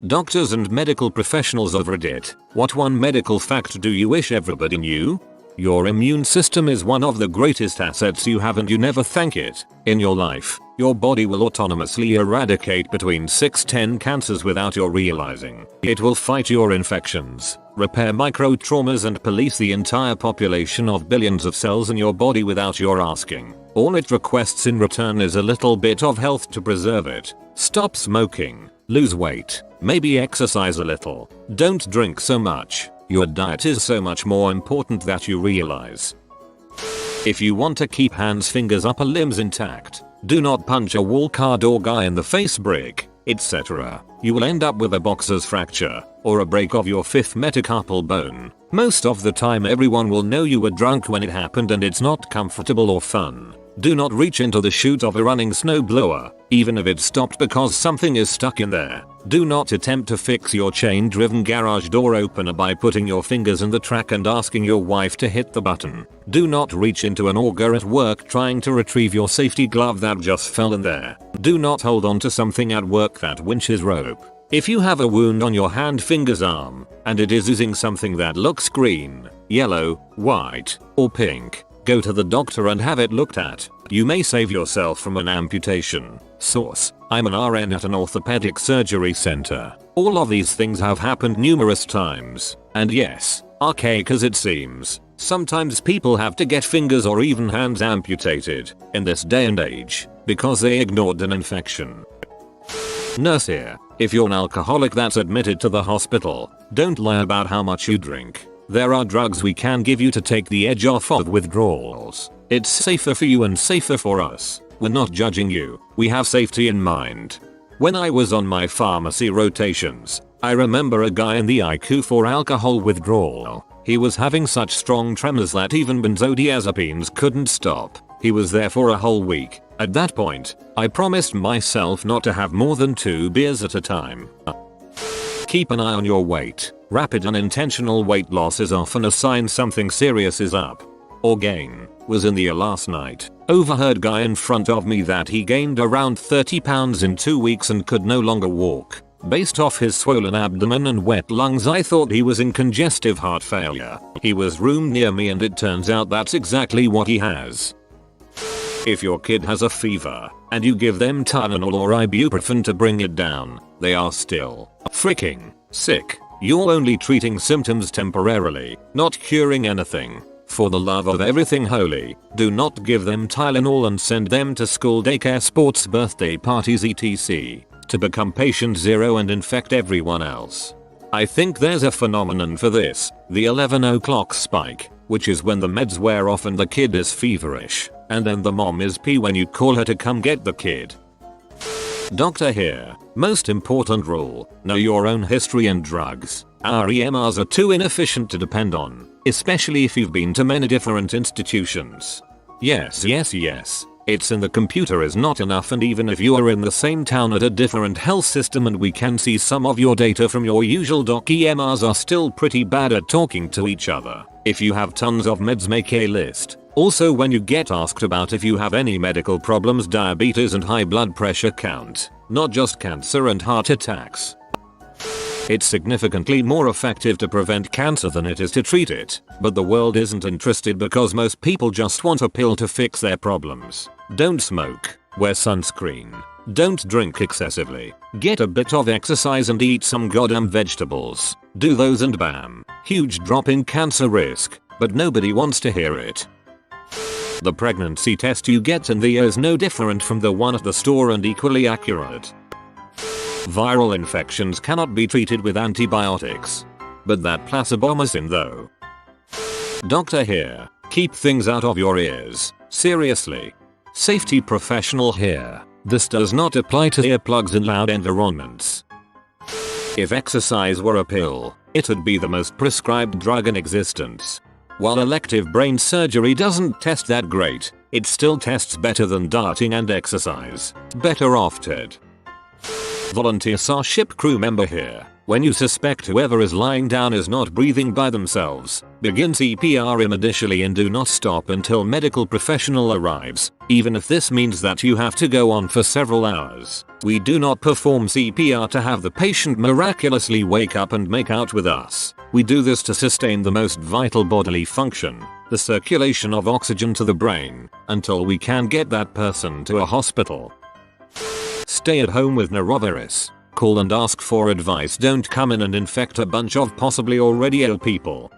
Doctors and medical professionals of Reddit, what one medical fact do you wish everybody knew? Your immune system is one of the greatest assets you have and you never thank it. In your life, your body will autonomously eradicate between 6-10 cancers without your realizing. It will fight your infections, repair micro-traumas and police the entire population of billions of cells in your body without your asking. All it requests in return is a little bit of health to preserve it. Stop smoking, lose weight, maybe exercise a little, don't drink so much. Your diet is so much more important that you realize. If you want to keep hands, fingers, upper limbs intact, do not punch a wall, car door guy in the face, brick, etc. You will end up with a boxer's fracture or a break of your fifth metacarpal bone. Most of the time everyone will know you were drunk when it happened and it's not comfortable or fun. Do not reach into the chute of a running snowblower, even if it stopped because something is stuck in there. Do not attempt to fix your chain-driven garage door opener by putting your fingers in the track and asking your wife to hit the button. Do not reach into an auger at work trying to retrieve your safety glove that just fell in there. Do not hold on to something at work that winches rope. If you have a wound on your hand, fingers, arm, and it is using something that looks green, yellow, white, or pink, go to the doctor and have it looked at. You may save yourself from an amputation. Source: I'm an RN at an orthopedic surgery center. All of these things have happened numerous times. And yes, archaic as it seems, sometimes people have to get fingers or even hands amputated in this day and age because they ignored an infection. Nurse here. If you're an alcoholic that's admitted to the hospital, don't lie about how much you drink. There are drugs we can give you to take the edge off of withdrawals. It's safer for you and safer for us. We're not judging you. We have safety in mind. When I was on my pharmacy rotations, I remember a guy in the ICU for alcohol withdrawal. He was having such strong tremors that even benzodiazepines couldn't stop. He was there for a whole week. At that point, I promised myself not to have more than 2 beers at a time. Keep an eye on your weight. Rapid unintentional weight loss is often a sign something serious is up. Or gain. Was in the air last night. Overheard guy in front of me that he gained around 30 pounds in 2 weeks and could no longer walk. Based off his swollen abdomen and wet lungs, I thought he was in congestive heart failure. He was roomed near me and it turns out that's exactly what he has. If your kid has a fever and you give them Tylenol or ibuprofen to bring it down, they are still freaking sick. You're only treating symptoms temporarily, not curing anything. For the love of everything holy, do not give them Tylenol and send them to school, daycare, sports, birthday parties, etc. to become patient zero and infect everyone else. I think there's a phenomenon for this, the 11 o'clock spike, which is when the meds wear off and the kid is feverish, and then the mom is pee when you call her to come get the kid. Doctor here. Most important rule, know your own history and drugs. Our EMRs are too inefficient to depend on, especially if you've been to many different institutions. Yes, it's in the computer is not enough, and even if you are in the same town at a different health system and we can see some of your data from your usual doc, EMRs are still pretty bad at talking to each other. If you have tons of meds, make a list. Also, when you get asked about if you have any medical problems, diabetes and high blood pressure count, not just cancer and heart attacks. It's significantly more effective to prevent cancer than it is to treat it, but the world isn't interested because most people just want a pill to fix their problems. Don't smoke, wear sunscreen, don't drink excessively, get a bit of exercise and eat some goddamn vegetables. Do those and bam, huge drop in cancer risk, but nobody wants to hear it. The pregnancy test you get in the ear is no different from the one at the store and equally accurate. Viral infections cannot be treated with antibiotics. But that placebomycin though. Doctor here. Keep things out of your ears. Seriously. Safety professional here. This does not apply to earplugs in loud environments. If exercise were a pill, it would be the most prescribed drug in existence. While elective brain surgery doesn't test that great, it still tests better than dieting and exercise. Better off, Ted. Volunteer ship crew member here. When you suspect whoever is lying down is not breathing by themselves, begin CPR immediately and do not stop until medical professional arrives, even if this means that you have to go on for several hours. We do not perform CPR to have the patient miraculously wake up and make out with us. We do this to sustain the most vital bodily function, the circulation of oxygen to the brain, until we can get that person to a hospital. Stay at home with norovirus. Call and ask for advice. Don't come in and infect a bunch of possibly already ill people.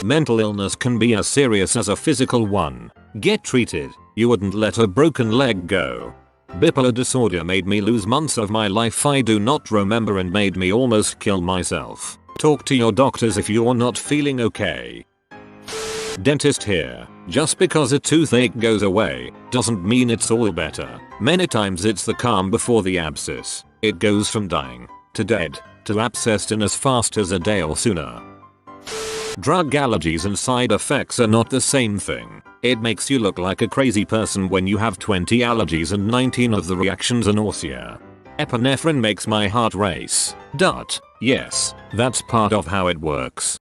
Mental illness can be as serious as a physical one. Get treated. You wouldn't let a broken leg go. Bipolar disorder made me lose months of my life I do not remember and made me almost kill myself. Talk to your doctors if you're not feeling okay. Dentist here. Just because a toothache goes away doesn't mean it's all better. Many times it's the calm before the abscess. It goes from dying to dead to abscessed in as fast as a day or sooner. Drug allergies and side effects are not the same thing. It makes you look like a crazy person when you have 20 allergies and 19 of the reactions are nausea. Epinephrine makes my heart race. Yes, that's part of how it works.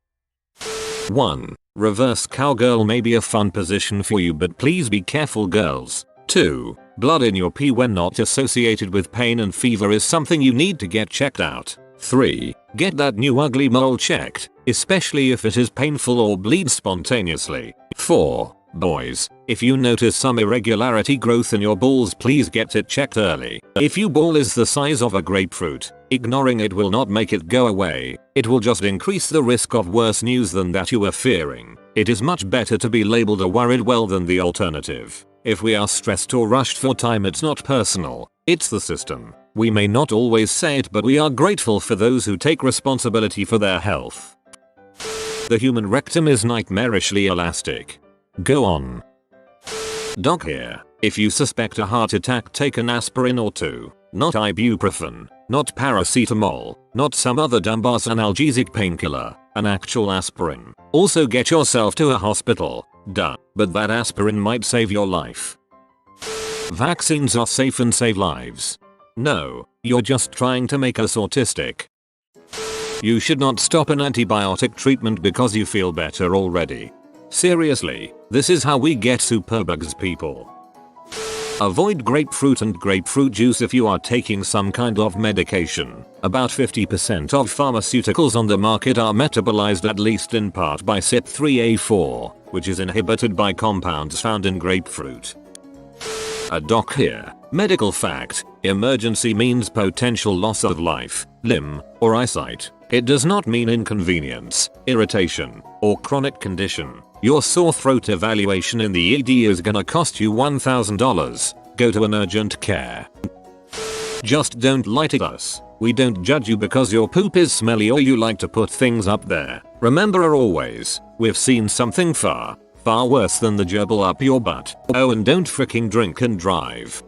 1. Reverse cowgirl may be a fun position for you, but please be careful, girls. 2. Blood in your pee when not associated with pain and fever is something you need to get checked out. 3. Get that new ugly mole checked, especially if it is painful or bleeds spontaneously. 4. Boys, if you notice some irregularity growth in your balls, please get it checked early. If your ball is the size of a grapefruit, ignoring it will not make it go away. It will just increase the risk of worse news than that you were fearing. It is much better to be labeled a worried well than the alternative. If we are stressed or rushed for time, it's not personal, it's the system. We may not always say it, but we are grateful for those who take responsibility for their health. The human rectum is nightmarishly elastic. Go on. Doc here. If you suspect a heart attack, take an aspirin or 2. Not ibuprofen, not paracetamol, not some other dumbass analgesic painkiller, an actual aspirin. Also get yourself to a hospital. Duh. But that aspirin might save your life. Vaccines are safe and save lives. No, you're just trying to make us autistic. You should not stop an antibiotic treatment because you feel better already. Seriously, this is how we get superbugs, people. Avoid grapefruit and grapefruit juice if you are taking some kind of medication. About 50% of pharmaceuticals on the market are metabolized at least in part by CYP3A4, which is inhibited by compounds found in grapefruit. A doc here. Medical fact: emergency means potential loss of life, limb, or eyesight. It does not mean inconvenience, irritation, or chronic condition. Your sore throat evaluation in the ED is gonna cost you $1,000. Go to an urgent care. Just don't lie to us. We don't judge you because your poop is smelly or you like to put things up there. Remember always, we've seen something far worse than the gerbil up your butt. Oh, and don't freaking drink and drive.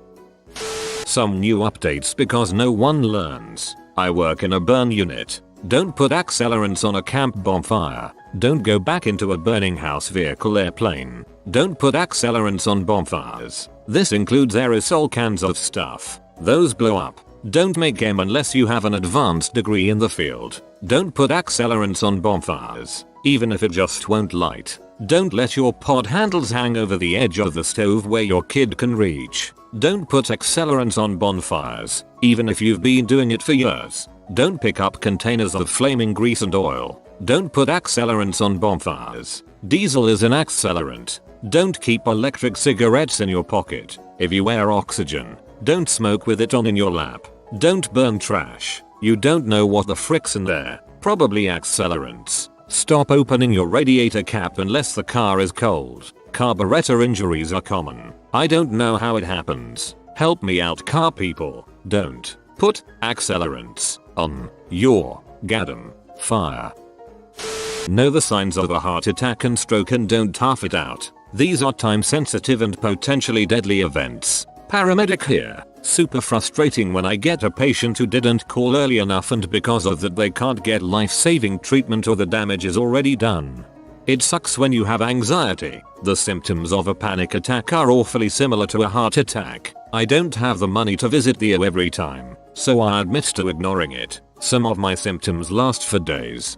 Some new updates because no one learns. I work in a burn unit. Don't put accelerants on a camp bonfire. Don't go back into a burning house, vehicle, airplane. Don't put accelerants on bonfires. This includes aerosol cans of stuff. Those blow up. Don't make them unless you have an advanced degree in the field. Don't put accelerants on bonfires, even if it just won't light. Don't let your pod handles hang over the edge of the stove where your kid can reach. Don't put accelerants on bonfires, even if you've been doing it for years. Don't pick up containers of flaming grease and oil. Don't put accelerants on bonfires. Diesel is an accelerant. Don't keep electric cigarettes in your pocket. If you wear oxygen, don't smoke with it on in your lap. Don't burn trash. You don't know what the frick's in there. Probably accelerants. Stop opening your radiator cap unless the car is cold. Carburetor injuries are common. I don't know how it happens. Help me out, car people. Don't put accelerants on your goddamn fire. Know the signs of a heart attack and stroke and don't tough it out. These are time sensitive and potentially deadly events. Paramedic here. Super frustrating when I get a patient who didn't call early enough and because of that they can't get life-saving treatment or the damage is already done. It sucks when you have anxiety. The symptoms of a panic attack are awfully similar to a heart attack. I don't have the money to visit the ER every time, so I admit to ignoring it. Some of my symptoms last for days.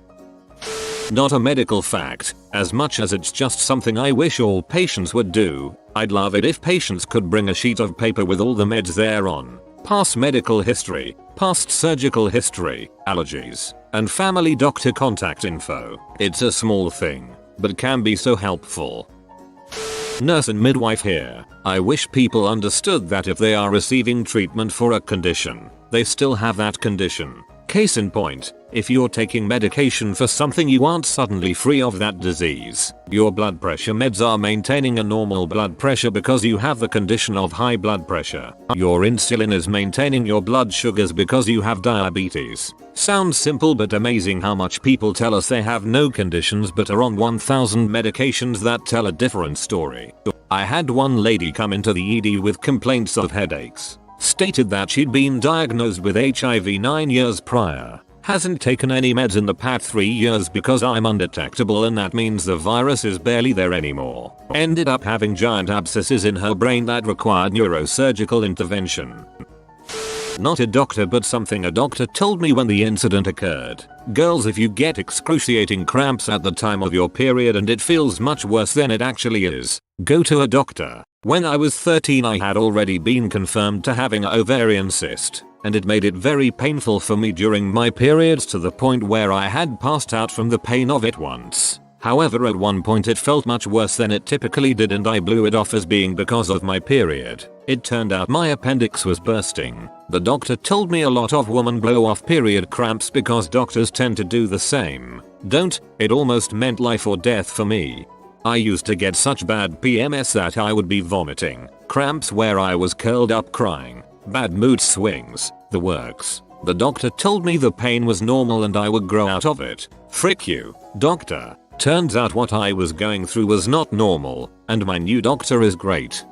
Not a medical fact, as much as it's just something I wish all patients would do. I'd love it if patients could bring a sheet of paper with all the meds they're on, past medical history, past surgical history, allergies, and family doctor contact info. It's a small thing, but can be so helpful. Nurse and midwife here. I wish people understood that if they are receiving treatment for a condition, they still have that condition. Case in point, if you're taking medication for something, you aren't suddenly free of that disease. Your blood pressure meds are maintaining a normal blood pressure because you have the condition of high blood pressure. Your insulin is maintaining your blood sugars because you have diabetes. Sounds simple, but amazing how much people tell us they have no conditions but are on 1000 medications that tell a different story. I had one lady come into the ED with complaints of headaches. Stated that she'd been diagnosed with HIV 9 years prior. Hasn't taken any meds in the past 3 years because I'm undetectable, and that means the virus is barely there anymore. Ended up having giant abscesses in her brain that required neurosurgical intervention. Not a doctor, but something a doctor told me when the incident occurred. Girls, if you get excruciating cramps at the time of your period and it feels much worse than it actually is, go to a doctor. When I was 13, I had already been confirmed to having an ovarian cyst, and it made it very painful for me during my periods to the point where I had passed out from the pain of it once. However, at one point it felt much worse than it typically did, and I blew it off as being because of my period. It turned out my appendix was bursting. The doctor told me a lot of women blow off period cramps because doctors tend to do the same. Don't. It almost meant life or death for me. I used to get such bad PMS that I would be vomiting, cramps where I was curled up crying, bad mood swings, the works. The doctor told me the pain was normal and I would grow out of it. Frick you, doctor. Turns out what I was going through was not normal, and my new doctor is great.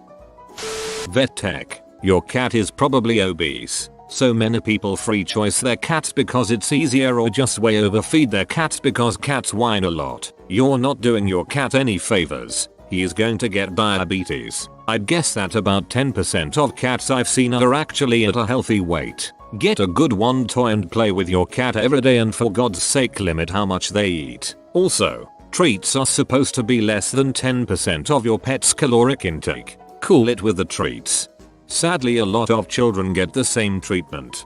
Vet tech. Your cat is probably obese. So many people free choice their cats because it's easier, or just way overfeed their cats because cats whine a lot. You're not doing your cat any favors. He is going to get diabetes. I'd guess that about 10% of cats I've seen are actually at a healthy weight. Get a good one toy and play with your cat every day, and for God's sake limit how much they eat. Also, treats are supposed to be less than 10% of your pet's caloric intake. Cool it with the treats. Sadly, a lot of children get the same treatment.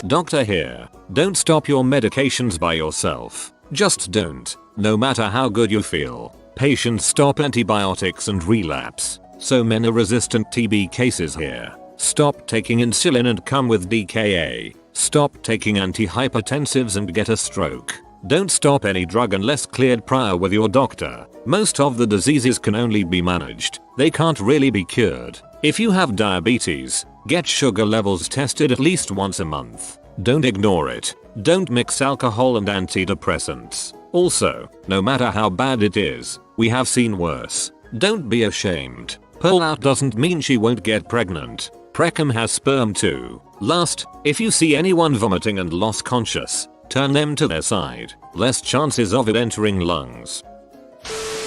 Doctor here. Don't stop your medications by yourself. Just don't. No matter how good you feel. Patients stop antibiotics and relapse. So many resistant TB cases here. Stop taking insulin and come with DKA. Stop taking antihypertensives and get a stroke. Don't stop any drug unless cleared prior with your doctor. Most of the diseases can only be managed. They can't really be cured. If you have diabetes, get sugar levels tested at least once a month. Don't ignore it. Don't mix alcohol and antidepressants. Also, no matter how bad it is, we have seen worse. Don't be ashamed. Pull out doesn't mean she won't get pregnant. Precum has sperm too. Last, if you see anyone vomiting and lost conscious, turn them to their side. Less chances of it entering lungs.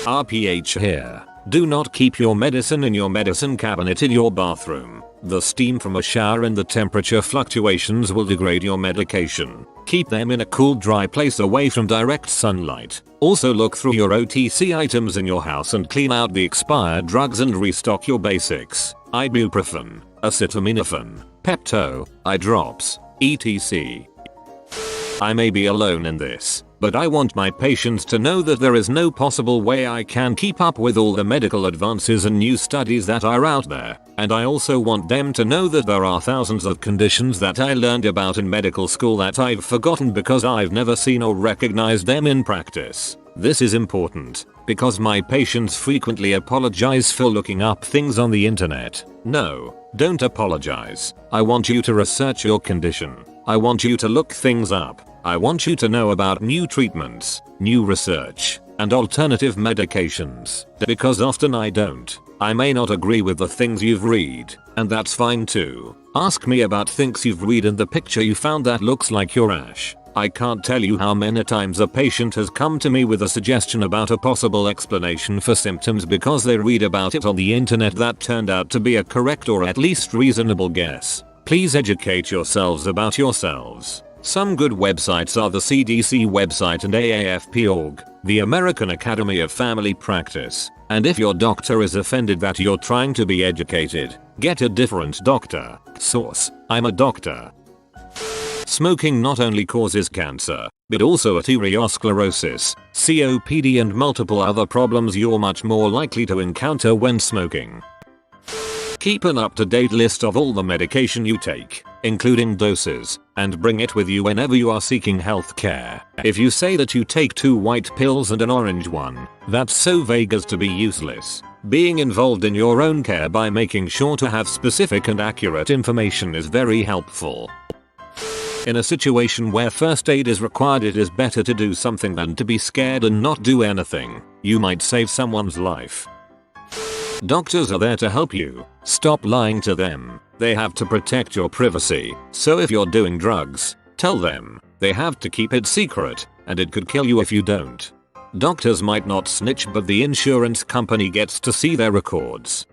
RPH here. Do not keep your medicine in your medicine cabinet in your bathroom. The steam from a shower and the temperature fluctuations will degrade your medication. Keep them in a cool, dry place away from direct sunlight. Also, look through your OTC items in your house and clean out the expired drugs and restock your basics. Ibuprofen, acetaminophen, Pepto, eye drops, etc. I may be alone in this, but I want my patients to know that there is no possible way I can keep up with all the medical advances and new studies that are out there, and I also want them to know that there are thousands of conditions that I learned about in medical school that I've forgotten because I've never seen or recognized them in practice. This is important, because my patients frequently apologize for looking up things on the internet. No, don't apologize. I want you to research your condition. I want you to look things up. I want you to know about new treatments, new research, and alternative medications. Because often I don't. I may not agree with the things you've read, and that's fine too. Ask me about things you've read and the picture you found that looks like your rash. I can't tell you how many times a patient has come to me with a suggestion about a possible explanation for symptoms because they read about it on the internet that turned out to be a correct or at least reasonable guess. Please educate yourselves about yourselves. Some good websites are the CDC website and AAFP.org, the American Academy of Family Practice. And if your doctor is offended that you're trying to be educated, get a different doctor. Source: I'm a doctor. Smoking not only causes cancer, but also arteriosclerosis, COPD and multiple other problems you're much more likely to encounter when smoking. Keep an up-to-date list of all the medication you take, including doses, and bring it with you whenever you are seeking health care. If you say that you take 2 white pills and an orange one, that's so vague as to be useless. Being involved in your own care by making sure to have specific and accurate information is very helpful. In a situation where first aid is required, it is better to do something than to be scared and not do anything. You might save someone's life. Doctors are there to help you. Stop lying to them. They have to protect your privacy. So if you're doing drugs, tell them. They have to keep it secret, and it could kill you if you don't. Doctors might not snitch, but the insurance company gets to see their records.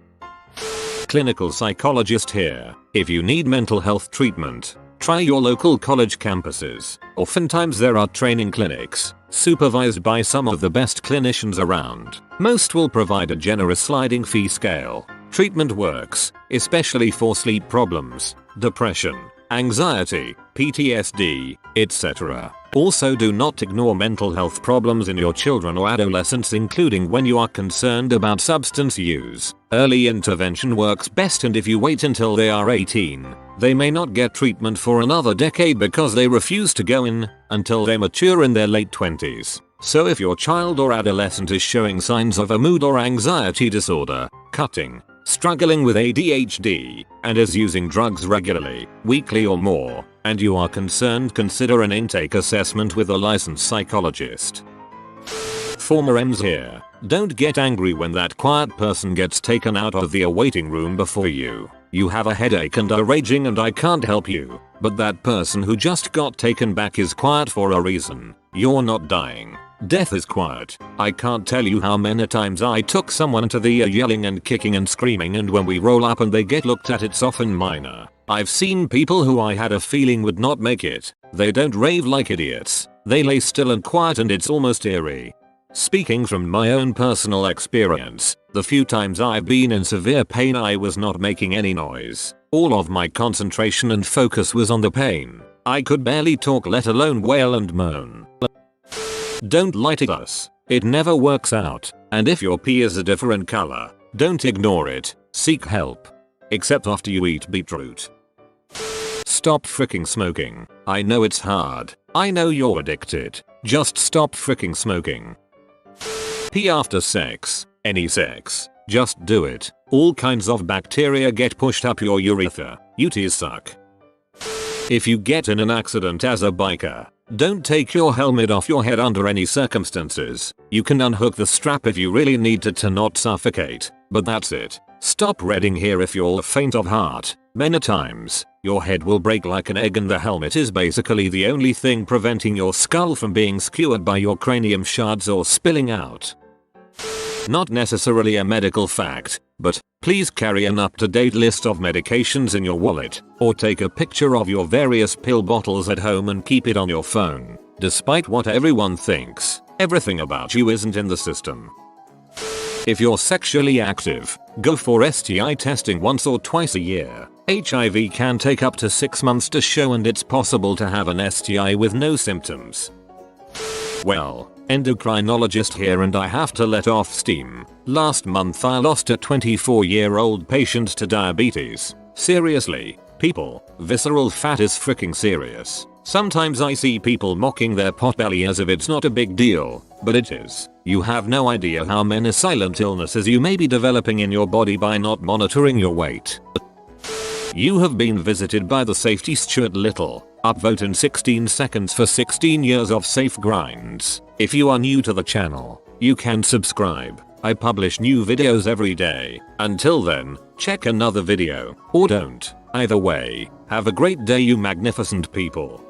Clinical psychologist here. If you need mental health treatment, try your local college campuses. Oftentimes there are training clinics, supervised by some of the best clinicians around. Most will provide a generous sliding fee scale. Treatment works, especially for sleep problems, depression, anxiety, PTSD, etc. Also, do not ignore mental health problems in your children or adolescents, including when you are concerned about substance use. Early intervention works best, and if you wait until they are 18, they may not get treatment for another decade because they refuse to go in until they mature in their late 20s. So if your child or adolescent is showing signs of a mood or anxiety disorder, cutting, struggling with ADHD, and is using drugs regularly, weekly or more, and you are concerned, consider an intake assessment with a licensed psychologist. Former M's here. Don't get angry when that quiet person gets taken out of the awaiting room before you. You have a headache and are raging and I can't help you. But that person who just got taken back is quiet for a reason. You're not dying. Death is quiet. I can't tell you how many times I took someone to the ER yelling and kicking and screaming, and when we roll up and they get looked at, it's often minor. I've seen people who I had a feeling would not make it. They don't rave like idiots. They lay still and quiet, and it's almost eerie. Speaking from my own personal experience, the few times I've been in severe pain, I was not making any noise. All of my concentration and focus was on the pain. I could barely talk, let alone wail and moan. Don't lie to us. It never works out. And if your pee is a different color, don't ignore it. Seek help. Except after you eat beetroot. Stop freaking smoking. I know it's hard. I know you're addicted. Just stop freaking smoking. Pee after sex. Any sex. Just do it. All kinds of bacteria get pushed up your urethra. UTIs suck. If you get in an accident as a biker, don't take your helmet off your head under any circumstances. You can unhook the strap if you really need to not suffocate, but that's it. Stop reading here if you're faint of heart. Many times, your head will break like an egg and the helmet is basically the only thing preventing your skull from being skewered by your cranium shards or spilling out. Not necessarily a medical fact, but please carry an up-to-date list of medications in your wallet, or take a picture of your various pill bottles at home and keep it on your phone. Despite what everyone thinks, everything about you isn't in the system. If you're sexually active, go for STI testing once or twice a year. HIV can take up to 6 months to show, and it's possible to have an STI with no symptoms. Well, endocrinologist here, and I have to let off steam. Last month I lost a 24-year-old patient to diabetes. Seriously, people, visceral fat is freaking serious. Sometimes I see people mocking their potbelly as if it's not a big deal, but it is. You have no idea how many silent illnesses you may be developing in your body by not monitoring your weight. You have been visited by the safety steward. Little. Upvote in 16 seconds for 16 years of safe grinds. If you are new to the channel, you can subscribe. I publish new videos every day. Until then, check another video, or don't. Either way, have a great day, you magnificent people.